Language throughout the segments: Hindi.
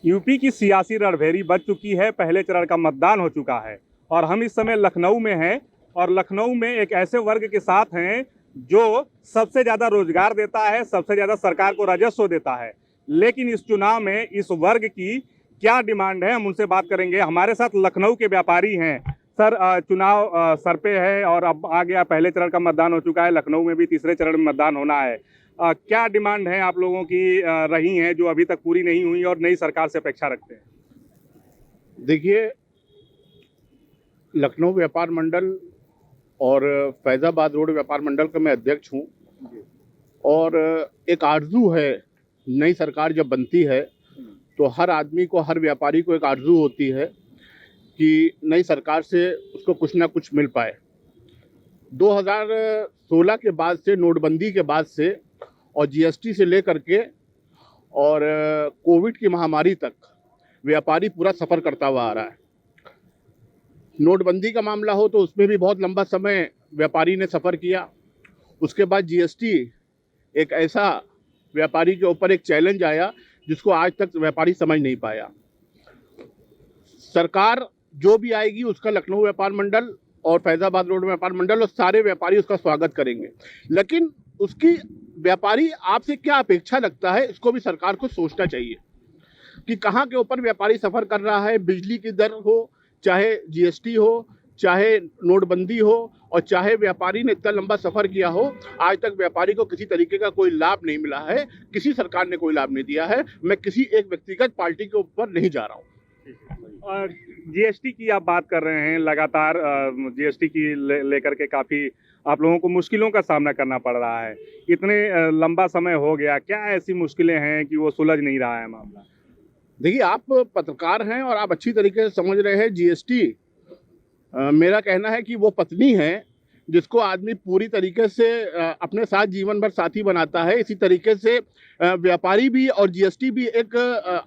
यूपी की सियासी रणभेरी बज चुकी है। पहले चरण का मतदान हो चुका है और हम इस समय लखनऊ में हैं और लखनऊ में एक ऐसे वर्ग के साथ हैं जो सबसे ज़्यादा रोजगार देता है, सबसे ज़्यादा सरकार को राजस्व देता है। लेकिन इस चुनाव में इस वर्ग की क्या डिमांड है, हम उनसे बात करेंगे। हमारे साथ लखनऊ के व्यापारी हैं। सर, चुनाव सर पे है और अब आ गया, पहले चरण का मतदान हो चुका है, लखनऊ में भी तीसरे चरण में मतदान होना है। क्या डिमांड है आप लोगों की रही हैं जो अभी तक पूरी नहीं हुई और नई सरकार से अपेक्षा रखते हैं? देखिए, लखनऊ व्यापार मंडल और फैज़ाबाद रोड व्यापार मंडल का मैं अध्यक्ष हूँ और एक आरजू है, नई सरकार जब बनती है तो हर आदमी को, हर व्यापारी को एक आरजू होती है कि नई सरकार से उसको कुछ ना कुछ मिल पाए। 2016 के बाद से, नोटबंदी के बाद से और जीएसटी से लेकर के और कोविड की महामारी तक व्यापारी पूरा सफ़र करता हुआ आ रहा है। नोटबंदी का मामला हो तो उसमें भी बहुत लंबा समय व्यापारी ने सफ़र किया। उसके बाद जीएसटी एक ऐसा व्यापारी के ऊपर एक चैलेंज आया जिसको आज तक व्यापारी समझ नहीं पाया। सरकार जो भी आएगी उसका लखनऊ व्यापार मंडल और फैज़ाबाद रोड व्यापार मंडल और सारे व्यापारी उसका स्वागत करेंगे, लेकिन उसकी व्यापारी आपसे क्या अपेक्षा लगता है इसको भी सरकार को सोचना चाहिए कि कहाँ के ऊपर व्यापारी सफ़र कर रहा है। बिजली की दर हो, चाहे जीएसटी हो, चाहे नोटबंदी हो और चाहे व्यापारी ने इतना लंबा सफ़र किया हो, आज तक व्यापारी को किसी तरीके का कोई लाभ नहीं मिला है। किसी सरकार ने कोई लाभ नहीं दिया है। मैं किसी एक व्यक्तिगत पार्टी के ऊपर नहीं जा रहा हूँ। और जीएसटी की आप बात कर रहे हैं, लगातार जीएसटी की लेकर के काफ़ी आप लोगों को मुश्किलों का सामना करना पड़ रहा है। इतने लंबा समय हो गया, क्या ऐसी मुश्किलें हैं कि वो सुलझ नहीं रहा है मामला? देखिए, आप पत्रकार हैं और आप अच्छी तरीके से समझ रहे हैं जीएसटी। मेरा कहना है कि वो पत्नी है जिसको आदमी पूरी तरीके से अपने साथ जीवन भर साथी बनाता है। इसी तरीके से व्यापारी भी और जीएसटी भी एक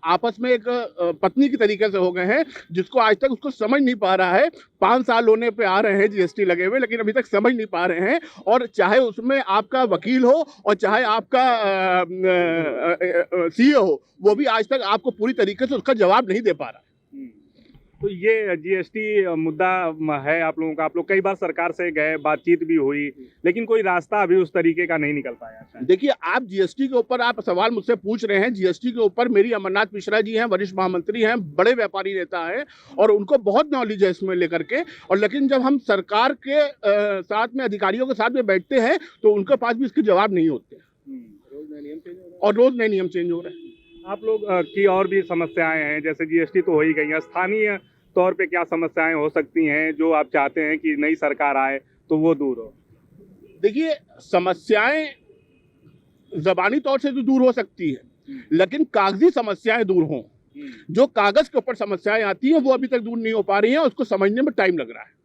आपस में एक पत्नी की तरीके से हो गए हैं जिसको आज तक उसको समझ नहीं पा रहा है। 5 साल होने पे आ रहे हैं जीएसटी लगे हुए, लेकिन अभी तक समझ नहीं पा रहे हैं। और चाहे उसमें आपका वकील हो और चाहे आपका सीए हो, वो भी आज तक आपको पूरी तरीके से उसका जवाब नहीं दे पा रहा। तो ये जीएसटी मुद्दा है आप लोगों का। आप लोग कई बार सरकार से गए, बातचीत भी हुई, लेकिन कोई रास्ता अभी उस तरीके का नहीं निकल पाया। देखिए, आप जीएसटी के ऊपर आप सवाल मुझसे पूछ रहे हैं। जीएसटी के ऊपर मेरी अमरनाथ मिश्रा जी हैं, वरिष्ठ महामंत्री हैं, बड़े व्यापारी नेता हैं और उनको बहुत नॉलेज है इसमें लेकर के। और लेकिन जब हम सरकार के साथ में, अधिकारियों के साथ में बैठते हैं तो उनके पास भी इसके जवाब नहीं होते और रोज नए नियम चेंज हो रहे हैं। आप लोग की और भी समस्याएं हैं, जैसे जीएसटी तो हो ही गई है, स्थानीय तौर पे क्या समस्याएं हो सकती हैं जो आप चाहते हैं कि नई सरकार आए तो वो दूर हो? देखिए, समस्याएं ज़बानी तौर से तो दूर हो सकती है, लेकिन कागजी समस्याएं दूर हों। जो कागज के ऊपर समस्याएं आती हैं वो अभी तक दूर नहीं हो पा रही हैं, उसको समझने में टाइम लग रहा है।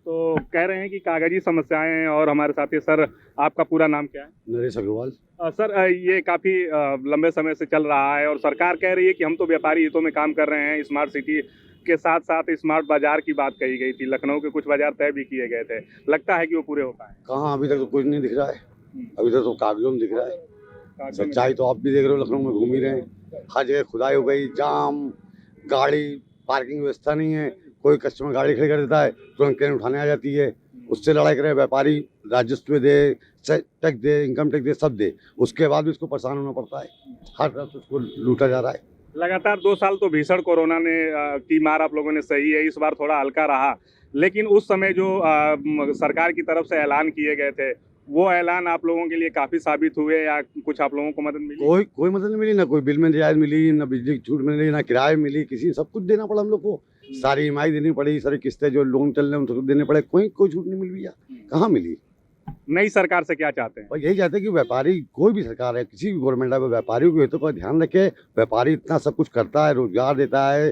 तो कह रहे हैं कि कागजी समस्याएं। और हमारे साथ ही सर, आपका पूरा नाम क्या है? नरेश अग्रवाल। सर, ये काफ़ी लंबे समय से चल रहा है और सरकार कह रही है कि हम तो व्यापारी हितों में काम कर रहे हैं। स्मार्ट सिटी के साथ साथ स्मार्ट बाजार की बात कही गई थी, लखनऊ के कुछ बाजार तय भी किए गए थे। लगता है कि वो पूरे हो पाए? कहाँ, अभी तक तो कुछ नहीं दिख रहा है। अभी तक तो कागजों में दिख रहा है। सच्चाई तो आप भी देख रहे हो, लखनऊ में घूम ही रहे हैं। हर जगह खुदाई हो गई, जाम, गाड़ी पार्किंग व्यवस्था नहीं है। कोई कस्टमर गाड़ी खड़ी कर देता है, तुरंत क्रेन उठाने आ जाती है। उससे लड़ाई करे व्यापारी, राजस्व दे, टैक्स दे, इनकम टैक्स दे, सब दे, उसके बाद भी उसको परेशान होना पड़ता है। हर तरफ से उसको लूटा जा रहा है। लगातार 2 साल तो भीषण कोरोना ने की मार आप लोगों ने सही है। इस बार थोड़ा हल्का रहा, लेकिन उस समय जो सरकार की तरफ से ऐलान किए गए थे, वो ऐलान आप लोगों के लिए काफ़ी साबित हुए या कुछ आप लोगों को मदद मिली? कोई मदद नहीं मिली, ना कोई बिल में रियायत मिली, ना बिजली की छूट मिली, ना किराए मिली, किसी सब कुछ देना पड़ा हम लोग को। सारी ईएमआई देनी पड़ी, सारी किस्तें जो लोन चल रहे हैं उनको देने पड़े। कोई छूट नहीं मिल भैया, कहाँ मिली? नई सरकार से क्या चाहते हैं? और यही चाहते हैं कि व्यापारी, कोई भी सरकार है, किसी भी गवर्नमेंट है, व्यापारियों के हितों पर ध्यान रखे। व्यापारी इतना सब कुछ करता है, रोजगार देता है,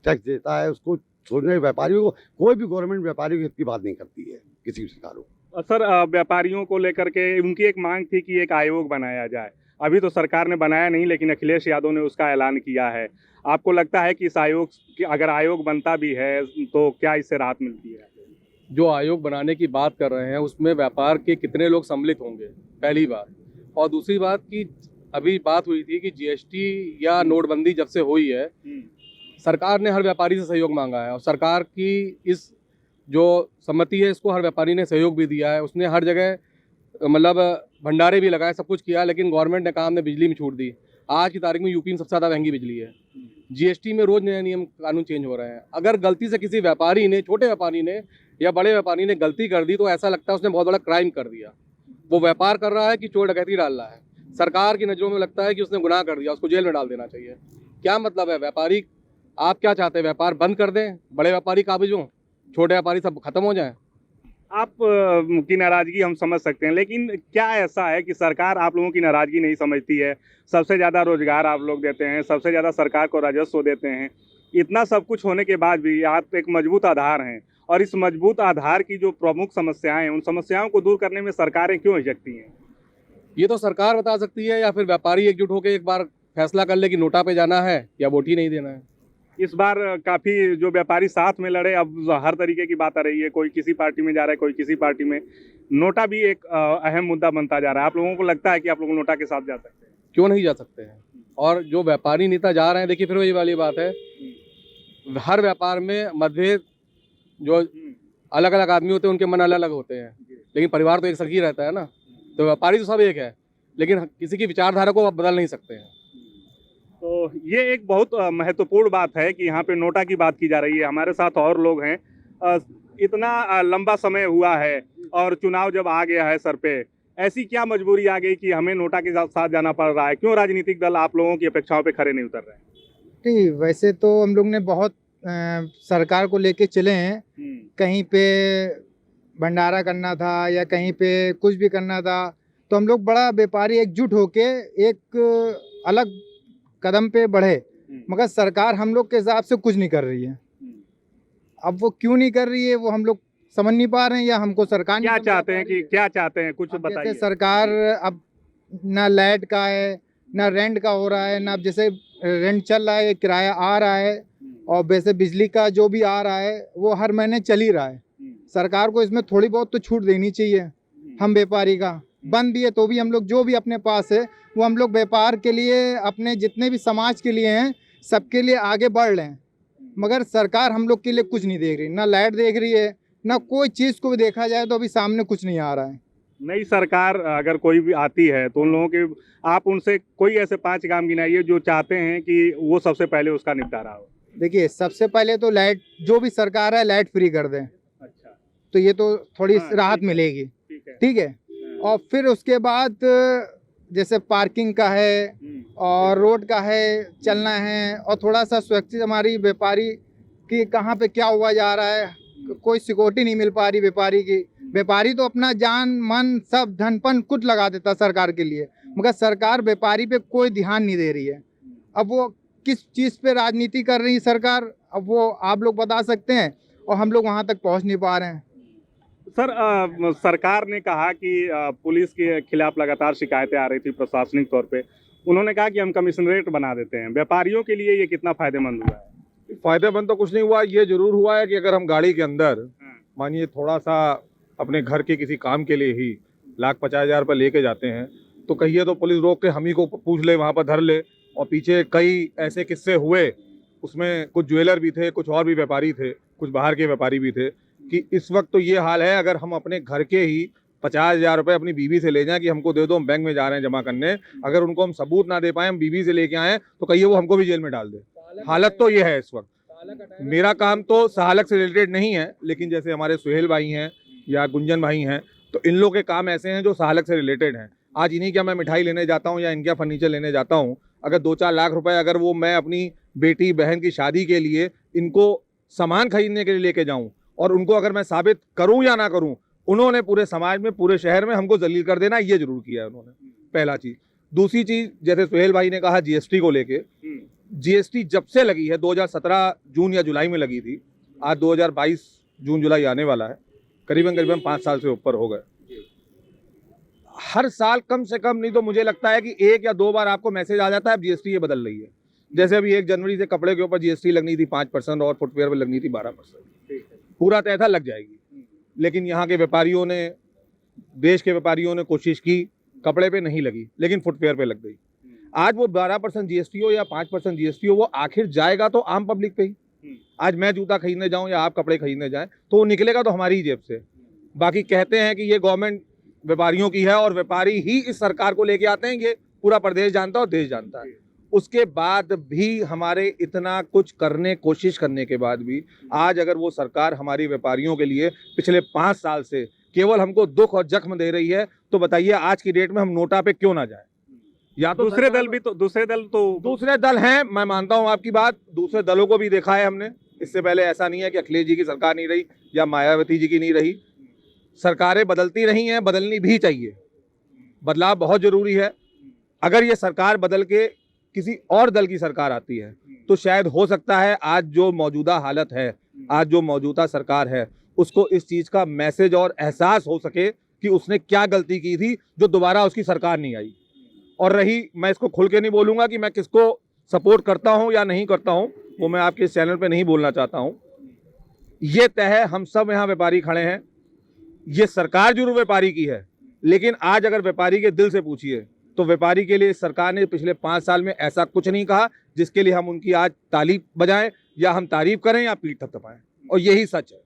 टैक्स देता है, उसको छोड़ने व्यापारियों को, कोई भी गवर्नमेंट व्यापारियों के हित की बात नहीं करती है, किसी भी सरकार को। सर, व्यापारियों को लेकर के उनकी एक मांग थी कि एक आयोग बनाया जाए। अभी तो सरकार ने बनाया नहीं, लेकिन अखिलेश यादव ने उसका ऐलान किया है। आपको लगता है कि इस आयोग, अगर आयोग बनता भी है तो क्या इससे राहत मिलती है? जो आयोग बनाने की बात कर रहे हैं उसमें व्यापार के कितने लोग सम्मिलित होंगे, पहली बात। और दूसरी बात कि अभी बात हुई थी कि जीएसटी या नोटबंदी जब से हुई है, सरकार ने हर व्यापारी से सहयोग मांगा है और सरकार की इस जो सम्मति है इसको हर व्यापारी ने सहयोग भी दिया है। उसने हर जगह मतलब भंडारे भी लगाए, सब कुछ किया, लेकिन गवर्नमेंट ने कहा हमने बिजली में छूट दी। आज की तारीख में यूपी में सबसे ज़्यादा महंगी बिजली है। जीएसटी में रोज़ नए नियम कानून चेंज हो रहे हैं। अगर गलती से किसी व्यापारी ने, छोटे व्यापारी ने या बड़े व्यापारी ने गलती कर दी तो ऐसा लगता है उसने बहुत बड़ा क्राइम कर दिया। वो व्यापार कर रहा है कि चोर डकैती डाल रहा है। सरकार की नज़रों में लगता है कि उसने गुनाह कर दिया, उसको जेल में डाल देना चाहिए। क्या मतलब है? व्यापारी, आप क्या चाहते हैं? व्यापार बंद कर दें, बड़े व्यापारी काबिज हों, छोटे व्यापारी सब खत्म हो जाएं? आप की नाराजगी हम समझ सकते हैं, लेकिन क्या ऐसा है कि सरकार आप लोगों की नाराजगी नहीं समझती है? सबसे ज़्यादा रोजगार आप लोग देते हैं, सबसे ज़्यादा सरकार को राजस्व देते हैं। इतना सब कुछ होने के बाद भी आप एक मजबूत आधार हैं, और इस मजबूत आधार की जो प्रमुख समस्याएं हैं, उन समस्याओं को दूर करने में सरकारें क्यों हिचकती हैं? ये तो सरकार बता सकती है, या फिर व्यापारी एकजुट होकर एक बार फैसला कर ले कि नोटा पे जाना है या वोट ही नहीं देना है। इस बार काफ़ी जो व्यापारी साथ में लड़े, अब हर तरीके की बात आ रही है, कोई किसी पार्टी में जा रहा है, कोई किसी पार्टी में। नोटा भी एक अहम मुद्दा बनता जा रहा है। आप लोगों को लगता है कि आप लोग नोटा के साथ जा सकते हैं? क्यों नहीं जा सकते हैं? और जो व्यापारी नेता जा रहे हैं, देखिए फिर वही वाली बात है, हर व्यापार में मतभेद, जो अलग अलग आदमी होते हैं उनके मन अलग अलग होते हैं, लेकिन परिवार तो एक सही रहता है ना। तो व्यापारी तो सब एक है, लेकिन किसी की विचारधारा को आप बदल नहीं सकते हैं। तो ये एक बहुत महत्वपूर्ण बात है कि यहाँ पे नोटा की बात की जा रही है। हमारे साथ और लोग हैं। इतना लंबा समय हुआ है और चुनाव जब आ गया है सर पे, ऐसी क्या मजबूरी आ गई कि हमें नोटा के साथ जाना पड़ रहा है? क्यों राजनीतिक दल आप लोगों की अपेक्षाओं पे खरे नहीं उतर रहे हैं? नहीं, वैसे तो हम लोग ने बहुत सरकार को लेके चले हैं। कहीं पे भंडारा करना था या कहीं पे कुछ भी करना था, तो हम लोग बड़ा व्यापारी एकजुट होके एक अलग कदम पे बढ़े, मगर सरकार हम लोग के हिसाब से कुछ नहीं कर रही है। अब वो क्यों नहीं कर रही है वो हम लोग समझ नहीं पा रहे हैं, या हमको सरकार क्या नहीं चाहते हैं कि क्या चाहते हैं, कुछ अब जैसे बताइए। सरकार अब ना लाइट का है ना रेंट का हो रहा है, ना अब जैसे रेंट चल रहा है, किराया आ रहा है, और वैसे बिजली का जो भी आ रहा है वो हर महीने चल ही रहा है। सरकार को इसमें थोड़ी बहुत तो छूट देनी चाहिए। हम व्यापारी का बंद भी है तो भी हम लोग जो भी अपने पास है वो हम लोग व्यापार के लिए, अपने जितने भी समाज के लिए हैं, सबके लिए आगे बढ़ रहे हैं, मगर सरकार हम लोग के लिए कुछ नहीं देख रही। ना लाइट देख रही है, ना कोई चीज़ को भी देखा जाए तो अभी सामने कुछ नहीं आ रहा है। नई सरकार अगर कोई भी आती है तो उन लोगों के, आप उनसे कोई ऐसे 5 काम गिनाइए जो चाहते हैं कि वो सबसे पहले उसका निपटारा हो। देखिए, सबसे पहले तो लाइट, जो भी सरकार है लाइट फ्री कर दें, अच्छा, तो ये तो थोड़ी हाँ, राहत ठीक है, मिलेगी। ठीक है। ठीक है, और फिर उसके बाद जैसे पार्किंग का है और रोड का है, चलना है, और थोड़ा सा सुरक्षित हमारी व्यापारी की कहाँ पे क्या हुआ जा रहा है, कोई सिक्योरिटी नहीं मिल पा रही व्यापारी की। व्यापारी तो अपना जान मन सब धनपन कुछ लगा देता सरकार के लिए, मगर सरकार व्यापारी पे कोई ध्यान नहीं दे रही है। अब वो किस चीज़ पे राजनीति कर रही है सरकार, अब वो आप लोग बता सकते हैं, और हम लोग वहाँ तक पहुँच नहीं पा रहे हैं। सर, सरकार ने कहा कि पुलिस के खिलाफ लगातार शिकायतें आ रही थी प्रशासनिक तौर पे। उन्होंने कहा कि हम कमिश्नरेट बना देते हैं। व्यापारियों के लिए ये कितना फायदेमंद हुआ है? फायदेमंद तो कुछ नहीं हुआ। ये जरूर हुआ है कि अगर हम गाड़ी के अंदर मानिए थोड़ा सा अपने घर के किसी काम के लिए ही 1,50,000 रुपये लेके जाते हैं, तो कहिए तो पुलिस रोक के हम ही को पूछ ले, वहाँ पर धर ले। और पीछे कई ऐसे किस्से हुए, उसमें कुछ ज्वेलर भी थे, कुछ और भी व्यापारी थे, कुछ बाहर के व्यापारी भी थे, कि इस वक्त तो ये हाल है, अगर हम अपने घर के ही 50,000 रुपये अपनी बीवी से ले जाएं कि हमको दे दो, हम बैंक में जा रहे हैं जमा करने, अगर उनको हम सबूत ना दे पाए, हम बीवी से लेके आए, तो कहिए वो हमको भी जेल में डाल दे। हालत तो ये है इस वक्त। मेरा काम तो सहालक से रिलेटेड नहीं है, लेकिन जैसे हमारे सुहेल भाई हैं या गुंजन भाई हैं, तो इन लोग के काम ऐसे हैं जो सहालक से रिलेटेड हैं। आज इन्हीं क्या मैं मिठाई लेने जाता हूँ या इनका फर्नीचर लेने जाता हूँ, अगर 2-4 लाख रुपए अगर वो मैं अपनी बेटी बहन की शादी के लिए इनको सामान खरीदने के लिए लेके जाऊँ, और उनको अगर मैं साबित करूँ या ना करूँ, उन्होंने पूरे समाज में, पूरे शहर में हमको जलील कर देना, ये जरूर किया है उन्होंने, पहला चीज़। दूसरी चीज़, जैसे सुहेल भाई ने कहा जीएसटी को लेके, जीएसटी जब से लगी है 2017 जून या जुलाई में लगी थी, आज 2022 जून जुलाई आने वाला है, करीबन 5 साल से ऊपर हो गए। हर साल कम से कम नहीं तो मुझे लगता है कि 1 या 2 बार आपको मैसेज आ जाता है अब जीएसटी ये बदल रही है। जैसे अभी 1 जनवरी से कपड़े के ऊपर जीएसटी लगनी थी 5% और फुटवेयर पर लगनी थी 12%। पूरा तय था लग जाएगी, लेकिन यहाँ के व्यापारियों ने, देश के व्यापारियों ने कोशिश की, कपड़े पे नहीं लगी, लेकिन फुटवेयर पे लग गई। आज वो 12% जीएसटी हो या 5% जीएसटी हो, वो आखिर जाएगा तो आम पब्लिक पे ही। आज मैं जूता खरीदने जाऊं या आप कपड़े खरीदने जाएं तो वो निकलेगा तो हमारी ही जेब से। बाकी कहते हैं कि ये गवर्नमेंट व्यापारियों की है और व्यापारी ही इस सरकार को लेके आते हैं, ये पूरा प्रदेश जानता है और देश जानता है। उसके बाद भी हमारे इतना कुछ करने कोशिश करने के बाद भी आज अगर वो सरकार हमारी व्यापारियों के लिए पिछले 5 साल से केवल हमको दुख और जख्म दे रही है, तो बताइए आज की डेट में हम नोटा पे क्यों ना जाए। या तो दूसरे दल हैं, मैं मानता हूं आपकी बात, दूसरे दलों को भी देखा है हमने। इससे पहले ऐसा नहीं है कि अखिलेश जी की सरकार नहीं रही या मायावती जी की नहीं रही। सरकारें बदलती रही हैं, बदलनी भी चाहिए, बदलाव बहुत जरूरी है। अगर ये सरकार बदल के किसी और दल की सरकार आती है तो शायद हो सकता है आज जो मौजूदा हालत है, आज जो मौजूदा सरकार है, उसको इस चीज का मैसेज और एहसास हो सके कि उसने क्या गलती की थी जो दोबारा उसकी सरकार नहीं आई। और रही, मैं इसको खुल के नहीं बोलूंगा कि मैं किसको सपोर्ट करता हूं या नहीं करता हूं, वो मैं आपके इस चैनल पे नहीं बोलना चाहता हूं। ये तय है, हम सब यहाँ व्यापारी खड़े हैं, ये सरकार जरूर व्यापारी की है, लेकिन आज अगर व्यापारी के दिल से पूछिए तो व्यापारी के लिए सरकार ने पिछले 5 साल में ऐसा कुछ नहीं कहा जिसके लिए हम उनकी आज ताली बजाएं या हम तारीफ करें या पीठ थपथपाएं, और यही सच है।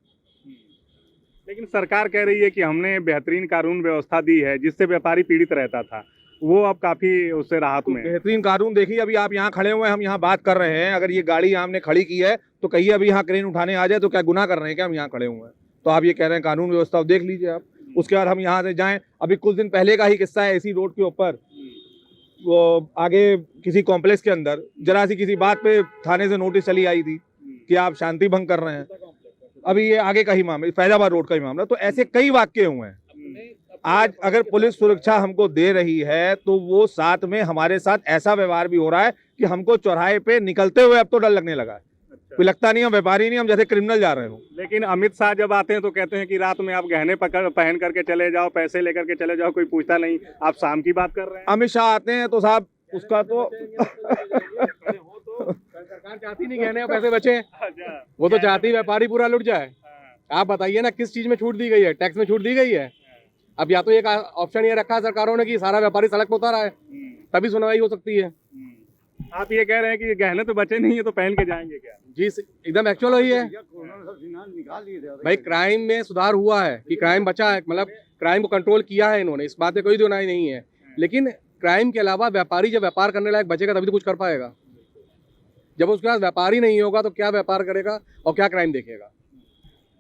लेकिन सरकार कह रही है कि हमने बेहतरीन कानून व्यवस्था दी है जिससे व्यापारी पीड़ित रहता था, वो अब काफी उससे राहत में है। बेहतरीन कानून देखिए, अभी आप यहाँ खड़े हुए हैं, हम यहाँ बात कर रहे हैं, अगर ये गाड़ी हमने खड़ी की है तो कहिए अभी यहाँ क्रेन उठाने आ जाए तो क्या गुनाह कर रहे हैं क्या? हम यहाँ खड़े हुए हैं तो आप ये कह रहे हैं कानून व्यवस्था देख लीजिए आप। उसके बाद हम यहाँ से जाएं, अभी कुछ दिन पहले का ही किस्सा है, इसी रोड के ऊपर वो आगे किसी कॉम्प्लेक्स के अंदर जरा सी किसी बात पे थाने से नोटिस चली आई थी कि आप शांति भंग कर रहे हैं। अभी ये आगे का ही मामला, फैजाबाद रोड का ही मामला। तो ऐसे कई वाक्य हुए हैं। आज अगर पुलिस सुरक्षा हमको दे रही है तो वो साथ में हमारे साथ ऐसा व्यवहार भी हो रहा है कि हमको चौराहे पे निकलते हुए अब तो डर लगने लगा है। कोई लगता नहीं हम व्यापारी नहीं, हम जैसे क्रिमिनल जा रहे हो। लेकिन अमित शाह जब आते हैं तो कहते हैं कि रात में आप गहने पहन करके चले जाओ, पैसे लेकर के चले जाओ, कोई पूछता नहीं। आप शाम की बात कर रहे हैं। अमित शाह आते हैं तो साहब उसका तो सरकार चाहती नहीं गहने और पैसे बचे, वो तो चाहती व्यापारी पूरा लुट जाए। आप बताइए ना किस चीज में छूट दी गई है? टैक्स में छूट दी गई है। अब या तो एक ऑप्शन ये रखा है सरकारों ने कि सारा व्यापारी सड़क पर उतारा है, तभी सुनवाई हो सकती है। आप ये कह रहे हैं कि गहने तो बचे नहीं है तो पहन के जाएंगे क्या? जी एकदम एक्चुअल वही है भाई। क्राइम में सुधार हुआ है कि क्राइम बचा है, मतलब क्राइम को कंट्रोल किया है इन्होंने, इस बात में कोई दुनाई नहीं है। लेकिन क्राइम के अलावा व्यापारी जब व्यापार करने लायक बचेगा तभी तो कुछ कर पाएगा। जब उसके पास व्यापारी नहीं होगा तो क्या व्यापार करेगा और क्या क्राइम देखेगा?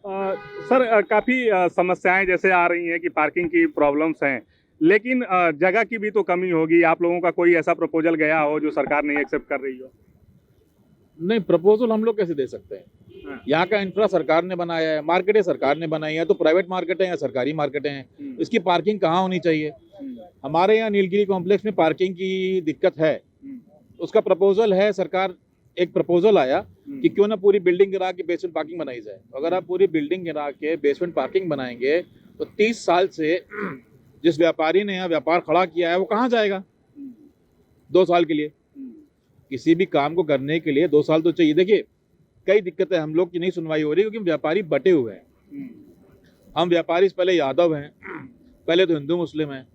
सर काफ़ी समस्याएं जैसे आ रही हैं कि पार्किंग की प्रॉब्लम्स हैं, लेकिन जगह की भी तो कमी होगी। आप लोगों का कोई ऐसा प्रपोजल गया हो जो सरकार नहीं एक्सेप्ट कर रही हो? नहीं, प्रपोजल हम लोग कैसे दे सकते हैं? यहाँ का इंफ्रा सरकार ने बनाया है, मार्केटें सरकार ने बनाई है, तो प्राइवेट मार्केटें या सरकारी मार्केटें हैं, इसकी पार्किंग कहाँ होनी चाहिए? हमारे यहाँ नीलगिरी कॉम्प्लेक्स में पार्किंग की दिक्कत है, उसका प्रपोजल है। सरकार एक प्रपोजल आया कि क्यों ना पूरी बिल्डिंग गिरा के बेसमेंट पार्किंग बनाई जाए। अगर आप पूरी बिल्डिंग गिरा के बेसमेंट पार्किंग बनाएंगे तो 30 साल से जिस व्यापारी ने यहाँ व्यापार खड़ा किया है वो कहाँ जाएगा 2 साल के लिए? किसी भी काम को करने के लिए 2 साल तो चाहिए। देखिए कई दिक्कतें हम लोग की नहीं सुनवाई हो रही क्योंकि व्यापारी बटे हुए हैं। हम व्यापारी पहले यादव हैं, पहले तो हिंदू मुस्लिम हैं,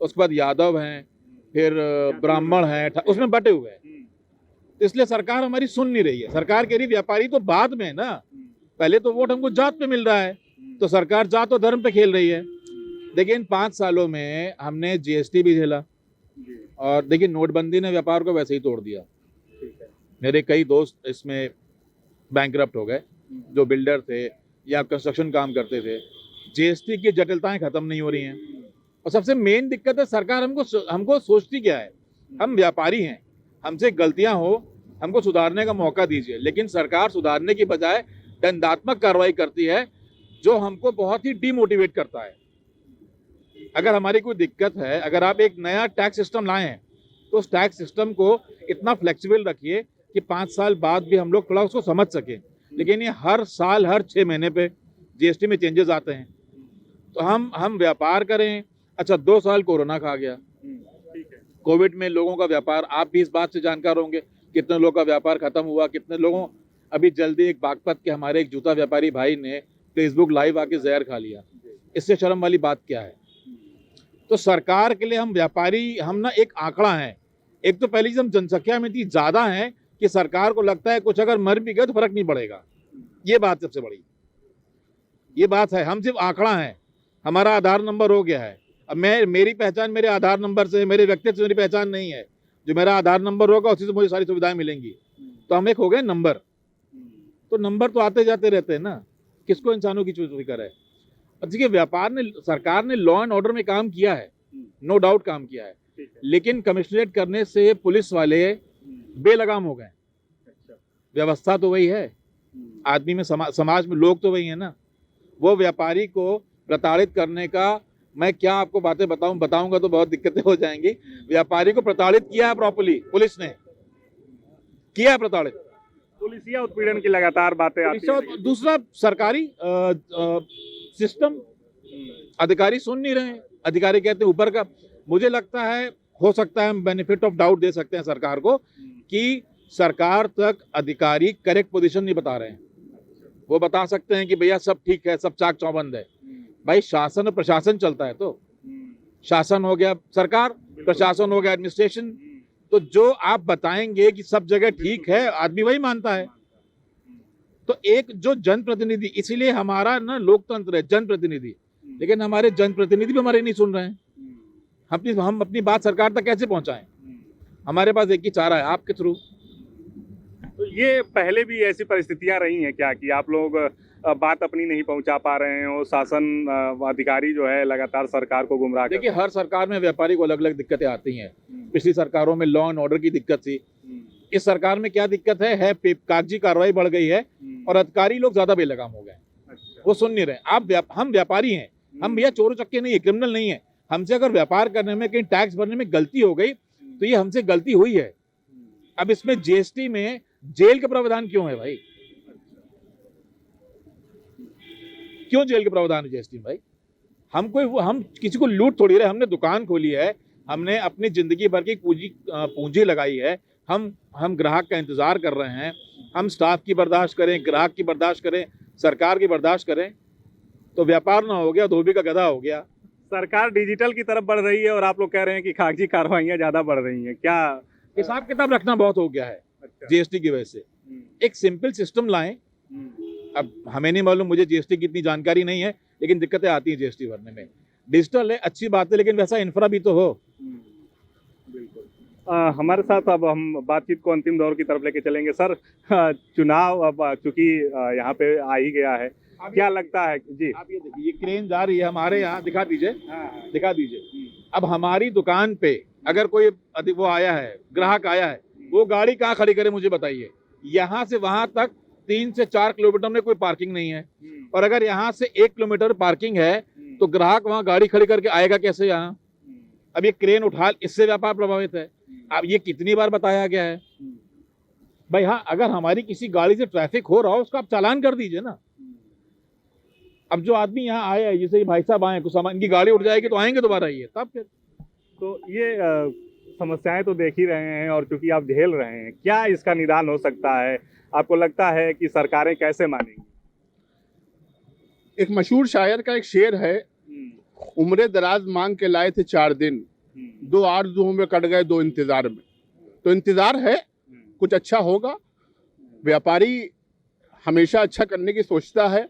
उसके बाद यादव हैं, फिर ब्राह्मण हैं, उसमें बटे हुए हैं। इसलिए सरकार हमारी सुन नहीं रही है। सरकार कह रही व्यापारी तो बाद में है ना, पहले तो वोट हमको जात पे मिल रहा है, तो सरकार जात और धर्म पे खेल रही है। देखिए इन 5 सालों में हमने जीएसटी भी झेला और देखिए नोटबंदी ने व्यापार को वैसे ही तोड़ दिया। मेरे कई दोस्त इसमें बैंकरप्ट हो गए जो बिल्डर थे या कंस्ट्रक्शन काम करते थे। जीएसटी की जटिलताएं खत्म नहीं हो रही हैं और सबसे मेन दिक्कत है सरकार हमको सोचती क्या है? हम व्यापारी हैं, हमसे गलतियां हो हमको सुधारने का मौका दीजिए, लेकिन सरकार सुधारने की बजाय दंडात्मक कार्रवाई करती है जो हमको बहुत ही डीमोटिवेट करता है। अगर हमारी कोई दिक्कत है, अगर आप एक नया टैक्स सिस्टम लाए हैं तो उस टैक्स सिस्टम को इतना फ्लेक्सिबल रखिए कि 5 साल बाद भी हम लोग थोड़ा उसको समझ सकें। लेकिन ये हर साल हर 6 महीने पे जीएसटी में चेंजेस आते हैं, तो हम व्यापार करें। अच्छा 2 साल कोरोना खा गया, कोविड में लोगों का व्यापार, आप भी इस बात से जानकार होंगे कितने लोगों का व्यापार खत्म हुआ, कितने लोगों, अभी जल्दी एक बागपत के हमारे एक जूता व्यापारी भाई ने फेसबुक लाइव आके जहर खा लिया। इससे शर्म वाली बात क्या है? तो सरकार के लिए हम व्यापारी, हम ना एक आंकड़ा है, एक तो पहली चीज हम जनसंख्या में इतनी ज्यादा है कि सरकार को लगता है कुछ अगर मर भी गए तो फर्क नहीं पड़ेगा। ये बात सबसे बड़ी, ये बात है। हम सिर्फ आंकड़ा है, हमारा आधार नंबर हो गया है। अब मेरी पहचान मेरे आधार नंबर से, मेरे व्यक्तित्व से मेरी पहचान नहीं है। जो मेरा आधार नंबर होगा उसी से मुझे सारी सुविधाएं मिलेंगी। तो हम एक हो गए नंबर। तो नंबर तो आते जाते रहते हैं ना, किसको इंसानों की फिक्र है। अब देखिए, सरकार ने लॉ एंड ऑर्डर में काम किया है, नो डाउट काम किया है, लेकिन कमिश्नरेट करने से पुलिस वाले बेलगाम हो गए। व्यवस्था तो वही है, आदमी में समाज में लोग तो वही है ना। वो व्यापारी को प्रताड़ित करने का, मैं क्या आपको बातें बताऊंगा तो बहुत दिक्कतें हो जाएंगी। व्यापारी को प्रताड़ित किया है प्रॉपर्ली, पुलिस ने किया है प्रताड़ित। पुलिसिया उत्पीड़न की लगातार बातें आती हैं। दूसरा, सरकारी सिस्टम, अधिकारी सुन नहीं रहे हैं। अधिकारी कहते हैं ऊपर का। मुझे लगता है, हो सकता है हम बेनिफिट ऑफ डाउट दे सकते हैं सरकार को कि सरकार तक अधिकारी करेक्ट पोजीशन नहीं बता रहे हैं। वो बता सकते हैं कि भैया सब ठीक है, सब चाक चौबंद है। भाई शासन और प्रशासन चलता है, तो शासन हो गया सरकार, प्रशासन हो गया एडमिनिस्ट्रेशन। तो जो आप बताएंगे कि सब जगह ठीक है, आदमी वही मानता है। तो एक जो जनप्रतिनिधि, इसीलिए हमारा ना लोकतंत्र है, जनप्रतिनिधि, लेकिन हमारे जनप्रतिनिधि भी हमारे नहीं सुन रहे हैं। हम अपनी बात सरकार तक कैसे पहुंचाएं? हमारे पास एक ही चारा है, आपके थ्रू। तो ये पहले भी ऐसी परिस्थितियां रही हैं क्या कि आप लोग बात अपनी नहीं पहुंचा पा रहे हैं और शासन अधिकारी जो है लगातार सरकार को गुमराह देखिए, हर सरकार में व्यापारी को अलग अलग दिक्कतें आती हैं। पिछली सरकारों में लॉ एंड ऑर्डर की दिक्कत थी। इस सरकार में क्या दिक्कत है कागजी कार्रवाई बढ़ गई है और अधिकारी लोग ज्यादा बेलगाम हो गए। वो सुन नहीं रहे। हम व्यापारी हैं, हम भैया चोर चक्के नहीं है, क्रिमिनल नहीं है। हमसे अगर व्यापार करने में, कहीं टैक्स भरने में गलती हो गई तो ये हमसे गलती हुई है। अब इसमें जीएसटी में जेल के प्रावधान क्यों है भाई? क्यों जेल के प्रावधान है जीएसटी में भाई? हम किसी को लूट थोड़ी रहे। हमने दुकान खोली है, हमने अपनी जिंदगी भर की पूंजी लगाई है। हम ग्राहक का इंतजार कर रहे हैं। हम स्टाफ की बर्दाश्त करें, ग्राहक की बर्दाश्त करें, सरकार की बर्दाश्त करें, तो व्यापार ना हो गया, धोबी का गधा हो गया। सरकार डिजिटल की तरफ बढ़ रही है और आप लोग कह रहे हैं कि कागजी कार्रवाइयां ज्यादा बढ़ रही हैं। क्या हिसाब किताब रखना बहुत हो गया है जीएसटी की वजह से। एक सिंपल सिस्टम लाएं। अब हमें नहीं मालूम, मुझे जीएसटी की इतनी जानकारी नहीं है, लेकिन दिक्कतें आती हैं जीएसटी भरने में। डिजिटल है, अच्छी बात है, लेकिन वैसा इंफ्रा भी तो हो। बिल्कुल। हमारे साथ अब हम बातचीत को अंतिम दौर की तरफ लेके चलेंगे। सर, चुनाव अब चूंकि यहाँ पे आ ही गया है, क्या लगता है जी? आप ये देखिए, ये क्रेन जा रही है हमारे यहाँ, दिखा दीजिए, दिखा दीजिए। अब हमारी दुकान पे अगर कोई वो आया है, ग्राहक आया है, वो गाड़ी कहाँ खड़ी करे मुझे बताइए। यहाँ से वहां तक 3 से 4 किलोमीटर में कोई पार्किंग नहीं है, और अगर यहाँ से 1 किलोमीटर पार्किंग है तो ग्राहक वहां गाड़ी खड़ी करके आएगा कैसे यहाँ? अब ये क्रेन उठा, इससे व्यापार प्रभावित है। अब ये कितनी बार बताया गया है भाई? हाँ, अगर हमारी किसी गाड़ी से ट्रैफिक हो रहा हो उसका आप चालान कर दीजिए ना। अब जो आदमी यहाँ आया है, जैसे भाई साहब आए, कुछ सामान, इनकी गाड़ी उठ जाएगी तो आएंगे दोबारा ये, तब फिर। तो ये समस्याएं तो देख ही रहे हैं और चूंकि आप झेल रहे हैं, क्या इसका निदान हो सकता है? आपको लगता है कि सरकारें कैसे मानेंगी? एक मशहूर शायर का एक शेर है, उम्रे दराज मांग के लाए थे 4 दिन, 2 आरज़ुओं में कट गए 2 इंतजार में। तो इंतजार है, कुछ अच्छा होगा। व्यापारी हमेशा अच्छा करने की सोचता है,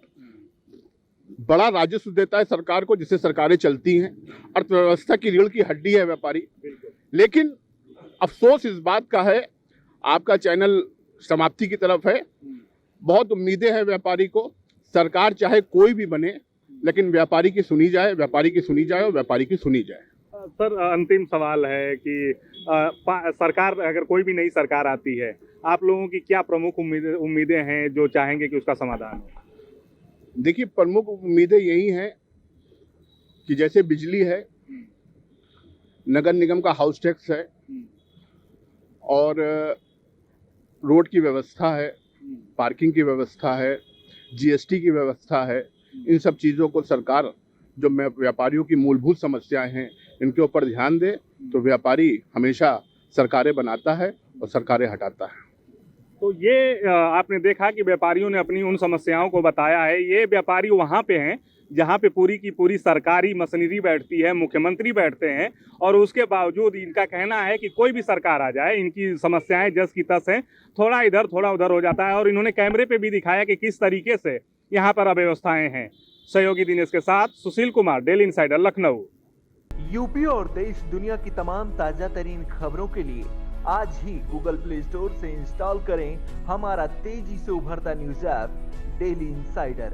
बड़ा राजस्व देता है सरकार को, जिससे सरकारें चलती हैं। अर्थव्यवस्था की रीढ़ की हड्डी है व्यापारी। लेकिन अफसोस इस बात का है, आपका चैनल समाप्ति की तरफ है। बहुत उम्मीदें हैं व्यापारी को। सरकार चाहे कोई भी बने, लेकिन व्यापारी की सुनी जाए, व्यापारी की सुनी जाए और व्यापारी की सुनी जाए। सर, अंतिम सवाल है कि सरकार, अगर कोई भी नई सरकार आती है, आप लोगों की क्या प्रमुख उम्मीदें हैं जो चाहेंगे कि उसका समाधान हो? देखिए, प्रमुख उम्मीदें यही हैं कि जैसे बिजली है, नगर निगम का हाउस टैक्स है, और रोड की व्यवस्था है, पार्किंग की व्यवस्था है, जीएसटी की व्यवस्था है। इन सब चीज़ों को सरकार, जो व्यापारियों की मूलभूत समस्याएं हैं, इनके ऊपर ध्यान दे, तो व्यापारी हमेशा सरकारें बनाता है और सरकारें हटाता है। तो ये आपने देखा कि व्यापारियों ने अपनी उन समस्याओं को बताया है। ये व्यापारी वहाँ पे हैं जहां पे पूरी की पूरी सरकारी मशीनरी बैठती है, मुख्यमंत्री बैठते हैं, और उसके बावजूद इनका कहना है कि कोई भी सरकार आ जाए, इनकी समस्याएं जस की तस हैं, थोड़ा इधर थोड़ा उधर हो जाता है। और इन्होंने कैमरे पे भी दिखाया कि किस तरीके से यहाँ पर अव्यवस्थाएं हैं। सहयोगी दिनेश के साथ Sushil Kumar, daily insider, Lucknow. UP और देश दुनिया की तमाम ताजा तरीन खबरों के लिए आज ही गूगल प्ले स्टोर से इंस्टॉल करें हमारा तेजी से उभरता न्यूज ऐप डेली इंसाइडर।